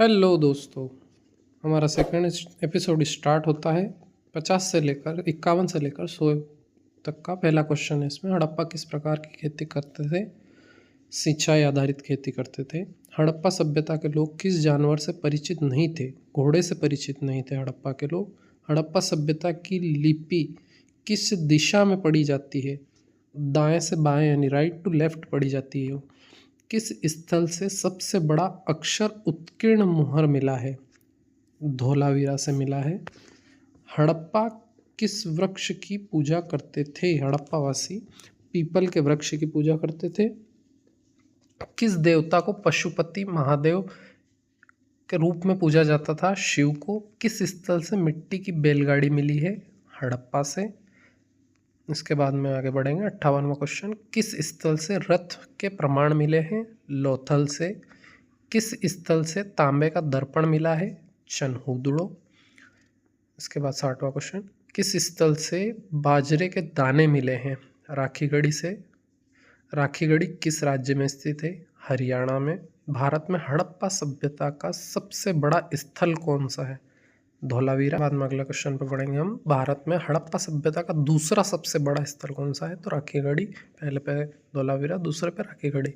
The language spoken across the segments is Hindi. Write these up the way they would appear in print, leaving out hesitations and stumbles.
हेलो दोस्तों। हमारा सेकंड एपिसोड स्टार्ट होता है 50 से लेकर 51 से लेकर 100 तक का। पहला क्वेश्चन है इसमें, हड़प्पा किस प्रकार की खेती करते थे? सिंचाई आधारित खेती करते थे। हड़प्पा सभ्यता के लोग किस जानवर से परिचित नहीं थे? घोड़े से परिचित नहीं थे हड़प्पा के लोग। हड़प्पा सभ्यता की लिपि किस दिशा में पढ़ी जाती है? दाएं से बाएं यानी राइट टू लेफ्ट पढ़ी जाती है। किस स्थल से सबसे बड़ा अक्षर उत्कीर्ण मुहर मिला है? धोलावीरा से मिला है। हड़प्पा किस वृक्ष की पूजा करते थे? हड़प्पा वासी पीपल के वृक्ष की पूजा करते थे। किस देवता को पशुपति महादेव के रूप में पूजा जाता था? शिव को। किस स्थल से मिट्टी की बैलगाड़ी मिली है? हड़प्पा से। इसके बाद में आगे बढ़ेंगे। 58वां क्वेश्चन, किस स्थल से रथ के प्रमाण मिले हैं? लोथल से। किस स्थल से तांबे का दर्पण मिला है? चनहूदड़ो। इसके बाद 60वां क्वेश्चन, किस स्थल से बाजरे के दाने मिले हैं? राखीगढ़ी से। राखीगढ़ी किस राज्य में स्थित है? हरियाणा में। भारत में हड़प्पा सभ्यता का सबसे बड़ा स्थल कौन सा है? धोलावीरा। बाद में अगला क्वेश्चन पर बढ़ेंगे हम। भारत में हड़प्पा सभ्यता का दूसरा सबसे बड़ा स्थल कौन सा है? तो राखीगढ़ी। पहले पे धोलावीरा, दूसरे पे राखीगढ़ी।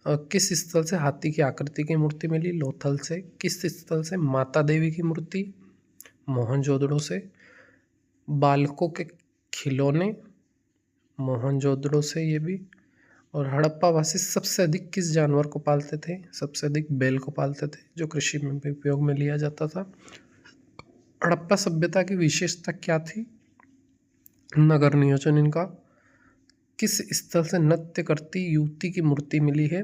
किस स्थल से हाथी की आकृति की मूर्ति मिली? लोथल से। किस स्थल से माता देवी की मूर्ति? मोहनजोदड़ो से। बालकों के खिलौने? मोहनजोदड़ो से ये भी। और हड़प्पा वासी सबसे अधिक किस जानवर को पालते थे? सबसे अधिक बैल को पालते थे, जो कृषि में भी उपयोग में लिया जाता था। हड़प्पा सभ्यता की विशेषता क्या थी? नगर नियोजन इनका। किस स्थल से नृत्य करती युवती की मूर्ति मिली है?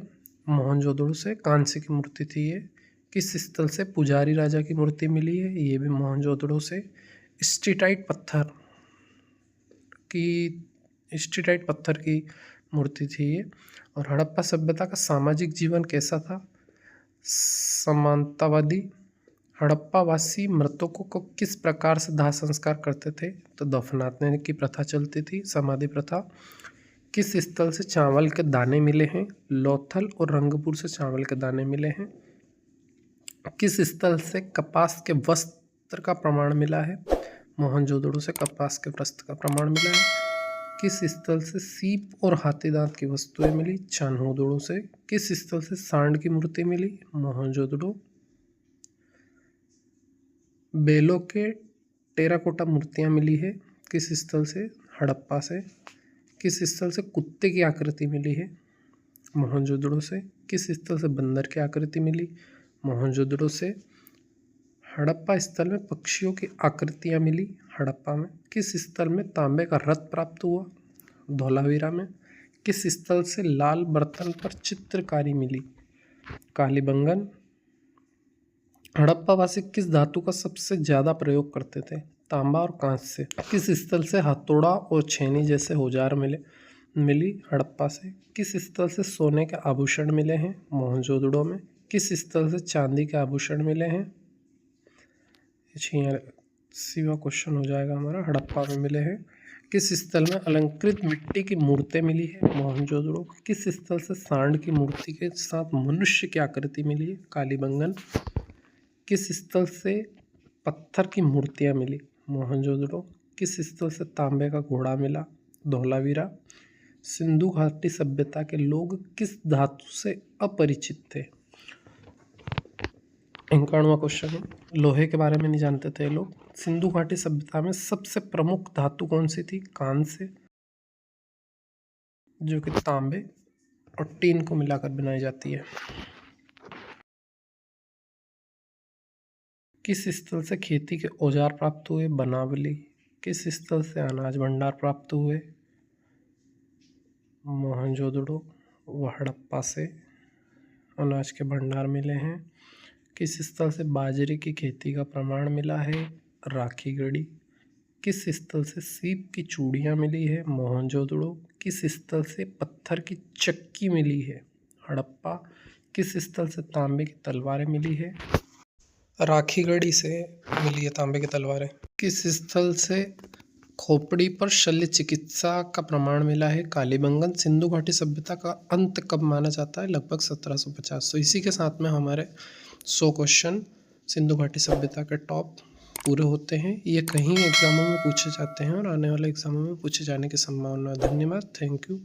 मोहनजोदड़ो से। कांस्य की मूर्ति थी ये। किस स्थल से पुजारी राजा की मूर्ति मिली है? ये भी मोहनजोदड़ो से। स्टीटाइट पत्थर की मूर्ति थी ये। और हड़प्पा सभ्यता का सामाजिक जीवन कैसा था? समानतावादी। हड़प्पा वासी मृतकों को किस प्रकार से दाह संस्कार करते थे? तो दफनाने की प्रथा चलती थी, समाधि प्रथा। किस स्थल से चावल के दाने मिले हैं? लोथल और रंगपुर से चावल के दाने मिले हैं। किस स्थल से कपास के वस्त्र का प्रमाण मिला है? मोहनजोदड़ो से कपास के वस्त्र का प्रमाण मिला है। किस स्थल से सीप और हाथी दांत की वस्तुएं मिली? चनहूदड़ो से। किस स्थल से सांड की मूर्ति मिली? मोहनजोदड़ो। बेलों के टेराकोटा मूर्तियां मिली है किस स्थल से? हड़प्पा से। किस स्थल से कुत्ते की आकृति मिली है? मोहनजोदड़ो से। किस स्थल से बंदर की आकृति मिली? मोहनजोदड़ो से। हड़प्पा स्थल में पक्षियों की आकृतियां मिली हड़प्पा में। किस स्थल में तांबे का रथ प्राप्त हुआ? धोलावीरा में। किस स्थल से लाल बर्तन पर चित्रकारी मिली? कालीबंगन। हड़प्पा वासी किस धातु का सबसे ज्यादा प्रयोग करते थे? तांबा और कांस्य से। किस स्थल से हथौड़ा और छेनी जैसे औजार मिली? हड़प्पा से। किस स्थल से सोने के आभूषण मिले हैं? मोहनजोदड़ो में। किस स्थल से चांदी के आभूषण मिले हैं? 86वां क्वेश्चन हो जाएगा हमारा, हड़प्पा में मिले हैं। किस स्थल में अलंकृत मिट्टी की मूर्तें मिली है? मोहनजोदड़ो। किस स्थल से सांड की मूर्ति के साथ मनुष्य की आकृति मिली है? कालीबंगन। किस स्थल से पत्थर की मूर्तियां मिली? मोहनजोदड़ो। किस स्थल से तांबे का घोड़ा मिला? धोलावीरा। सिंधु घाटी सभ्यता के लोग किस धातु से अपरिचित थे? 51वां क्वेश्चन है, लोहे के बारे में नहीं जानते थे लोग। सिंधु घाटी सभ्यता में सबसे प्रमुख धातु कौन सी थी? कांस्य, जो कि तांबे और टीन को मिलाकर बनाई जाती है। किस स्थल से खेती के औजार प्राप्त हुए? बनावली। किस स्थल से अनाज भंडार प्राप्त हुए? मोहनजोदड़ो व हड़प्पा से अनाज के भंडार मिले हैं। किस स्थल से बाजरे की खेती का प्रमाण मिला है? राखीगढ़ी। किस स्थल से सीप की चूड़ियाँ मिली है? मोहनजोदड़ो। किस स्थल से पत्थर की चक्की मिली है? हड़प्पा। किस स्थल से तांबे की तलवारें मिली है? राखीगढ़ी से मिली है तांबे की तलवारें। किस स्थल से खोपड़ी पर शल्य चिकित्सा का प्रमाण मिला है? कालीबंगन। सिंधु घाटी सभ्यता का अंत कब माना जाता है? लगभग 1750। तो इसी के साथ में हमारे 100 क्वेश्चन सिंधु घाटी सभ्यता के टॉप पूरे होते हैं। ये कहीं एग्जामों में पूछे जाते हैं और आने वाले एग्जामों में पूछे जाने की संभावना है। धन्यवाद, थैंक यू।